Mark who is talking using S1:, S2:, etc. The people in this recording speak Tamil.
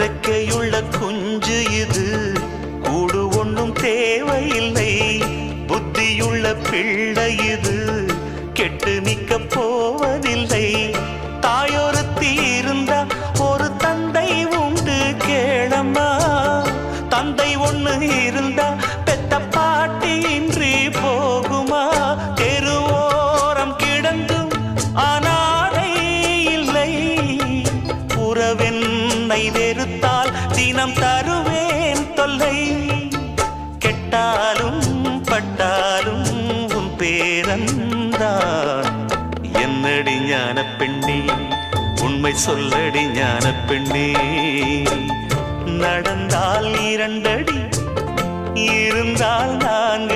S1: ரெக்கையுள்ள குஞ்சு இது, கூடு ஒன்றும் தேவையில்லை. புத்தியுள்ள பிள்ளை இது, கெட்டு நிக்க போவதில்லை. தாயொருத்தி இருந்தா ஒரு தந்தை உண்டு கேளம்மா. தந்தை ஒண்ணு இருந்தா பெத்த பாட்டி இன்றி போகுமா? தெருவோரம் கிடந்தும் அனாதை இல்லை. உறவென்னை வெறுத்தால் தினம் தருவேன் தொல்லை. கெட்டாலும் பட்டாலும் உன் பேரன்தான். என்னடி ஞான பெண்ணே, உண்மை சொல்லடி ஞான பெண்ணே. நடந்தால் 2 அடி, இருந்தால் 4